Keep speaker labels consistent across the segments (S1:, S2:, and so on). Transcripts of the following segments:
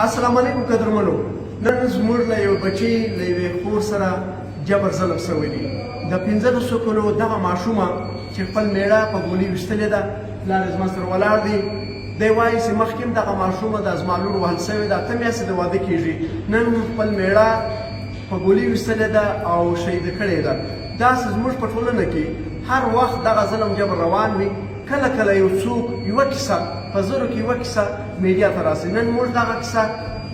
S1: السلام علیکم قدرمنو. نن زموږ له یو بچي له یوې خور سره جبر ظلم شوی دی. د 15 کلو دغه ماشومه چې خپل میړه په ګولۍ ویشتلې ده، پلار یې زما سره ولاړ دی. دی وایي چې مخکې هم دغه ماشومه د زما لور وهل شوې ده، 8 میاشتې د واده کېږي، نن خپل میړه په ګولۍ ویشتلې ده او شهیده کړې ده. داسې زموږ په ټولنه کې هر وخت دغه ظلم جبر روان وي. کله کله یو څوک یوه کیسه په زرو کې یوه کیسه میډیا ته راسي. نن موږ دغه کیسه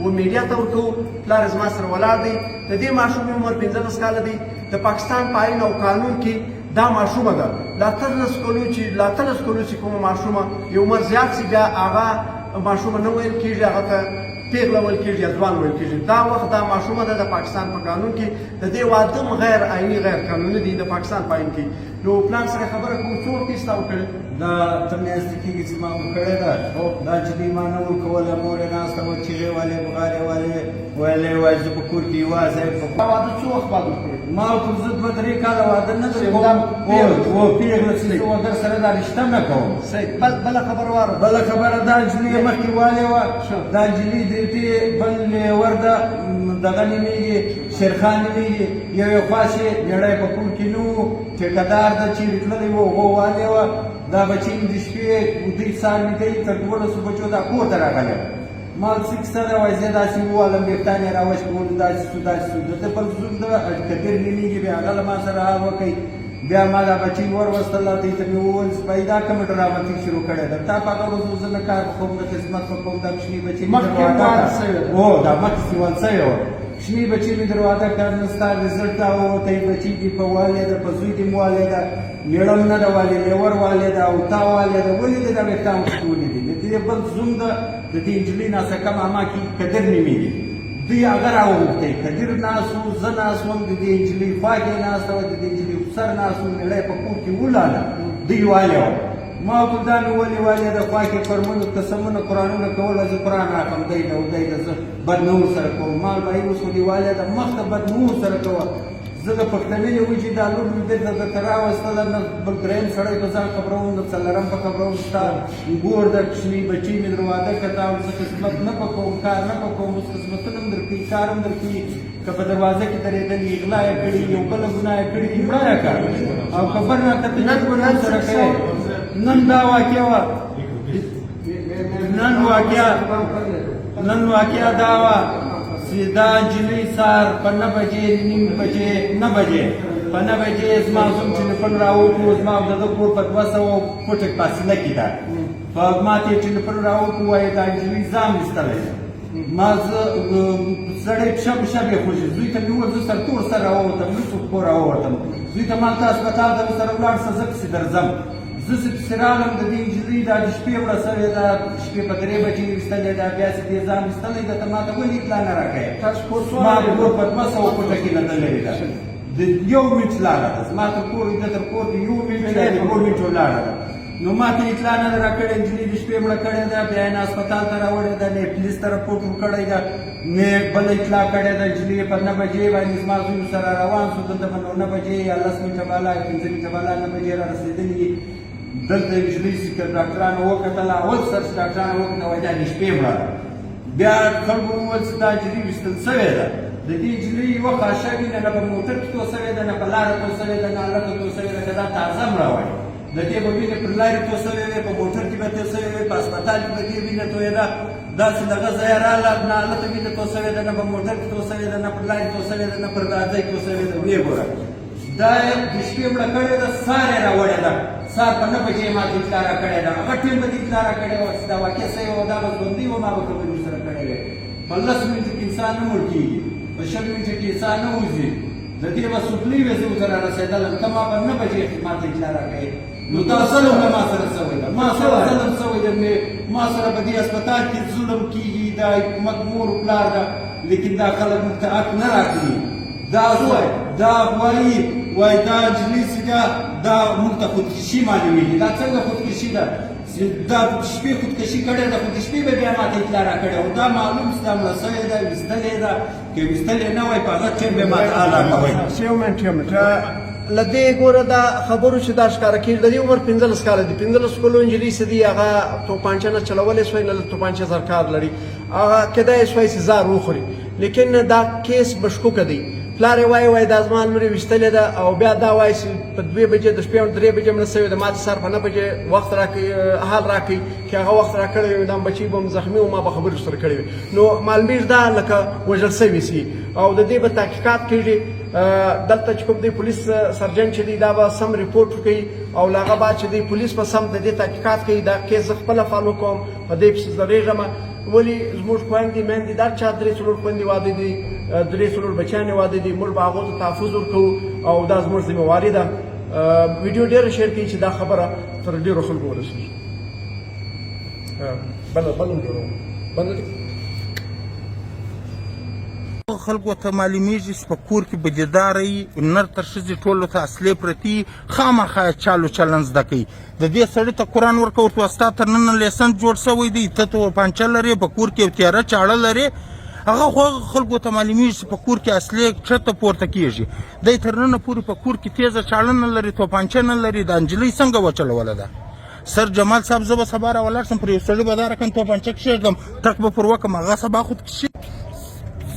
S1: و میډیا ته ورکوو. پلار یې زما سره ولاړ دی. د دې ماشومې عمر 15 کاله دی. د پاکستان په آیین او قانون کې دا ماشومه ده. لا 13 کلو چې کومه ماشومه یو عمر زیات شي بیا هغه ماشومه نه ویل کېږي، هغه ته پیغله ویل کېږي یا ځوان ویل کېږي. دا وخت دا ماشومه ده د پاکستان په قانون کې. د دې واده هم غیر آییني غیر قانوني دی د پاکستان په آیین کې. نو پلان سره خبره کوو څو وخت یې ستا وکړې؟
S2: دا 8 میاشتې کېږي چې ما وکړې ده. دا نجلۍ ما نه ورکوله، مور یې ناسته وه چیغې والې بغارې والې ویلې وایي زه په کور کې یوازې یم.
S1: دا واده څو وخت بعد وکړې؟
S2: ما ورته زه 2-3 کاله واده نه درې کوم، پیغله چې زه در سره دا رشته نه کوم.
S1: صحیح. بله خبره واوره.
S2: بله خبره دا نجلۍ یې مخکې والې وه. دا نجلۍ د دې بل لیور ده، دغه نومېږي شیرخان نومېږي. یوې خوا چې میړه یې په کور کې نه و، ټیکهدار ده چیرې تللی و، هغو والې وه. دا بچی د شپې دوی سهار ویده تر 12 بجو دا کور ته راغلی وه. ما څه کیسه ده وایي زه داسې ووالم ویښتان یې راوشکولو، داسې سو داسې سو. د ده بل زوم ده کبیر نومېږي، بیا هغه له ما سره حال وکړئ. بیا ما دا بچی وروستله، دوی ته مې وویل سپی دا کومه ډرامه شروع کړې ده، تا په هغه ورځ زه نه کار کوم، د خدمت به کوم. دا کوچني بچي مې در واده کړ. هو دا مخکې وال شوې وه. کوچني بچي مې در واده کړ، نن ستا رزلټ راووتی. بچي دې په والې ده، په زوی دې م والې ده، میړه م نه ده والې، لیور والې ده او تا والې ده. ولې دې دا ویښتان وشکولي دي؟ د دې بل زوم ده د دې نجلۍ ناسکه ماما کې قدر نومېږي. دوی هغه راوغوښتی، قدر ناست و، زه ناست وم، د دې نجلۍ خوا کې ناسته وه، د دې نجلۍ سر ناست و، میړه یې په کور کې ولاړه، دوی والې وه. ما ورته دا مې ولې والې ده، خوا کې فرمونه قسمونه قرآنونه کوله، زه قرآن اخلم، دی ده او دی ده، زه بد نه ورسره کوم. ما وایي اوس خو دې والې ده، مخ ته بد نه ورسره کوه. زه د پښتنې وایي چې دا لور مې بېرته درته راوستله، نه بل درېیم سړی په ځان خبروم، د څلورم په خبروم. ستا ګور ده، کوچني بچي مې در واده کړه، تا زه خدمت نه به کوم، کار نه به کوم. اوس خدمتونه هم در کوي، کار هم در کوي. که په دروازه کې درېدلي، غلا یې کړي، یو بله ګناه یې کړي دي، مړه یې کړه. او خبر نه کته نن ګناه سره کوي. نن دا واقعه وه، نن واقعه دا وه چې دا نجلۍ سهار په 9 بجې، نیم بجې، 9 بجې په 9 بجې زما زوم ټلیفون راوکړو. زما د ده کور په 200 فوټه فاصله کې ده. په ما ته یې ټلیفون راوکړو، وایي دا نجلۍ ځان ایستلی ده. ما زه سړی پښه پښه بې خوږي. زوی ته مې وویل زه سرتور سره راووتم، نه څوک کور راووتم. زوی ته ما ته هسپتال ته سره ولاړ شه، زه پسې درځم. زه چې پسې راغلم، د دې نجلۍ دا د شپې مړه شوې ده، شپې په 3 بجې ویستلې ده، بیا چې دې ځان ایستلی ده. ته ما ته ولې اطلاع نه راکوې؟ ما کور په 200 فوټه کې لرلې ده، د 1 منټ لاره ده. زما تر کور ده، تر کور د 1 منټ دی، د 2 منټو لاره ده. نو ما ته اطلاع نه ده راکړې. نجلۍ د شپې مړه کړې ده، بیا یې هسپتال ته راوړې ده، نه یې پولیس ته رپورټ ورکړی ده، نه یې بله اطلاع کړې ده. نجلۍ په 9 بجې باندې زما زوی سره روان شو. دلته به 9 بجې یا 10 منټه بالا یا 15 منټه بالا 9 بجې را رسېدلي دي. دلته یې نجلۍ چې ډاکټرانو وکتله، اول سر چې ډاکټرانو وکتله، وایي دا د شپې مړه ده. بیا خلکو وویل چې دا نجلۍ ویشتل شوې ده. د دې نجلۍ یوه خاشه وینه نه په موټر کې تو شوې ده، نه په لاره تو شوې ده، نه هلته تو شوې ده، که دا تازه مړه وای. د دې به وینې پر لارې تو شوې وې، په موټر کې به تو شوې وې، په هسپتال کې به دې وینه تویېده. داسې دغه ځای راغله، نه هلته وینه تو شوې ده، نه په موټر کې تو شوې ده، نه پر لارې تو شوې ده، نه پر دا ځای تو شوې ده. ویې ګوره، دا یې د شپې مړه کړې ده، سهار یې راوړې ده. سهار په 9 بجې ما ته اطلاع راکړې ده. هغه ټیم به دې اطلاع راکړې وه چې دا واقع شوې وه، دا به ژوندۍ وه، ما به خبرې ورسره کړې وې. په 10 منټه کې انسان نه مړ کېږي، په 20 منټه کې انسان نه وځي. د دې به سوتلۍ وې، زه ورسره رسېدلم. ته ما په 9 بجې ما ته اطلاع راکړې. نو دا ظلم له ما سره شوی ده، ما سره ظلم شوی ده. ما سره په دې هسپتال کې ظلم کېږي. دا حکومت مور پلار ده، لیکن دا خلک موږ ته حق نه راکړي. دا وایي دا نجلۍ چې ده، دا موږ ته خودکشي معلومېږي. دا څنګه خودکشي ده؟ دا د شپې خودکشي کړې ده، خو د شپې به بیا ما ته اطلاع راکړې او دا معلوم چې دا مړه شوې ده، ویستلې ده. که ویستلې نه وای، په هغه ټیم به ما ته اعلانه وای.
S1: یو منټ له دې ګوره دا خبرو چې دا ښکاره کېږي. د دې عمر 15 کاله دی. 15 کلو نجلۍ چې دي هغه توپانچه نه چلولی شوی، نه توپانچه سر کار لري. هغه کېدای شوی چې زار وخوري لیکن دا کیس مشکوکه دی پلار یې وایي دا زما لور یې ویشتلې ده او بیا دا وایي چې په 2 بجې د شپې 3 بجې مړه سوې ده ما ته سهار په 9 بجې وخت راکړي حال راکړي چې هغه وخت راکړی وي دا بچي به هم زخمي و ما به خبرې ورسره کړې وي نو معلومیږي دا لکه وژل سوي سي او د دې به تحقیقات کېږي دلته چې کوم دی پولیس سرجن چې دی دا به سم ریپورټ وکړي او له هغه بعد چې دی پولیس به سم د دې تحقیقات کوي دا کیس زه خپله فالو کوم په دې پسې ځلېږم ولې زموږ خویندې میندې دا چا 3-4 خویندې واده دي 3-4 بچیانې واده دي موږ به هغو ته تحفظ ورکوو او دا زموږ ذمهواري ده ویډیو ډېره شیر کوي چې دا خبره تر ډېرو خلکو ورسېږي بله هم جوړوم
S3: خلکو ته معلومیږي چې په کور کې بدیداره نر تر ښځې ټولو ته اصلې پرتي خامخا چالو چلن زده کوي د دې سړي ته قرآن ورکه ورته ستا تر ننه لیسنس جوړ شوی دی ته توپانچه لرې په کور کې یو تیاره چاړه لرې هغه خو خلکو ته معلومیږي چې په کور کې اصلي ښکته پورته کېږي دی تر ننه پورې په کور کې تیزه چاړه نه لري توپانچه نه لري دا نجلۍ څنګه وچلوله ده سر جمال صاحب زه به سبا راولاړ شم پر یو سړي به دا رقم توپانچه کښېږدم ټک به پر وکړم هغه سبا خود کښې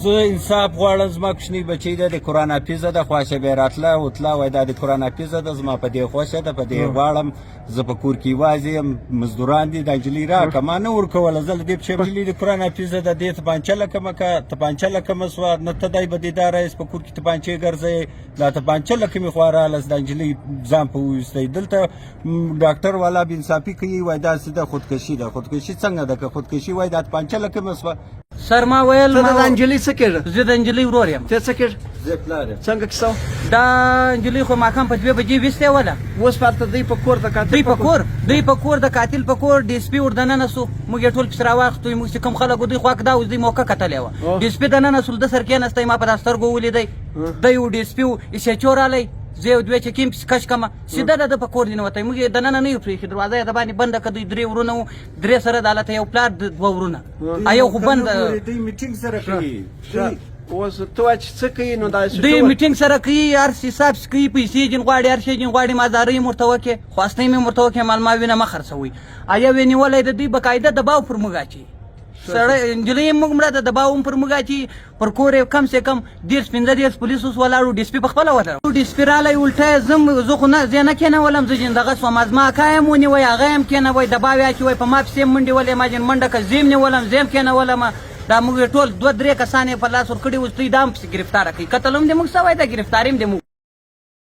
S2: زه انصاف غواړم زما کوچنۍ بچی ده د قرآن حافظه ده خواشه به یې راتله وتله وایي دا د قرآن حافظه ده زما په دې خوښه ده په دې غواړم زه په کور کې یوازې یم مزدوران دي دا نجلۍ راکړه ما نه ورکوله زه له دې پښې نجلۍ د قرآن حافظه ده دې تپانچه لکمه که تپانچه لکمه سوه نه ته دی به دیداره یاست په کور کې تپانچې ګرځئ دا تپانچه لکمې خوا راغلست دا نجلۍ ځان په وویستی دلته ډاکټر والا بې انصافي کوي وایي داسې ده خودکشي ده خودکشي څنګه ده که خودکشي وایي دا تپانچه لکمه سوه
S4: سر ما ویل
S1: ته د نجلۍ څه کېږه
S4: زه د نجلۍ ورور یم
S1: ته څه کېږه
S2: زه پلار یم
S1: څنګه کیسه وه
S4: دا نجلۍ خو ماښام په 2 بجې ویستې وله
S1: اوس پرته دوی په کور د قاتل
S4: دوی په کور د قاتل په کور ډي اس پي ور دننه سو موږ یې ټول پسې راواخیستو موږ چې کوم خلک دوی خواک دا اوس دوی موقع کتلې وه ډي اس پي دننه سول ده سر کېناستی ما په دا سترګو ولیدی دی و ډي اس پي و اس ایچ او رالی زه یو 2 چکیم پسې کش کړمه سیده د ده په کور دې ننوتی موږ یې دننه نه یو پرېښي دروازه یې د باندې بنده کړه دوی 3 ورونه وو 3 سره د هلته یو پلار 2 ورونه یو خو بند
S2: دوی میټینګ سره کوي
S1: اوس ته وایې چې څه کوي نو دا
S4: دوی میټینګ سره کوي هر حساب کوي پیسې جن غواړي هر شی جن غواړي مازدارۍ مې ورته وکړې خواستۍ مې ورته وکړې مال ما وینه مه خرڅوئ یا ویې نیولی د دوی بقاعده دباو پر موږ اچوي سړی نجلۍ یې موږ مړه د دباو هم پر موږ اچوي پر کور یې کم سے کم 10-15 پولیس اوس ولاړو ډي اس پي پخپله ولاړو ډي اس پي رالی الټه زه خو نه زه نه کېنولم زه جندغه شوم زما اکا یې م ونیوی هغه یې هم کېنوی دباو یې اچوی په ما پسې یې منډې ولې ما جن منډه که زه یې نیولم زه یې کېنولم دا موږ ټول 2-3 کسان یې په لاس ورکړي اوس دوی دا هم پسې ګرفتاره کوي قتل هم دې موږ سوی ده ګرفتاري هم دې موږ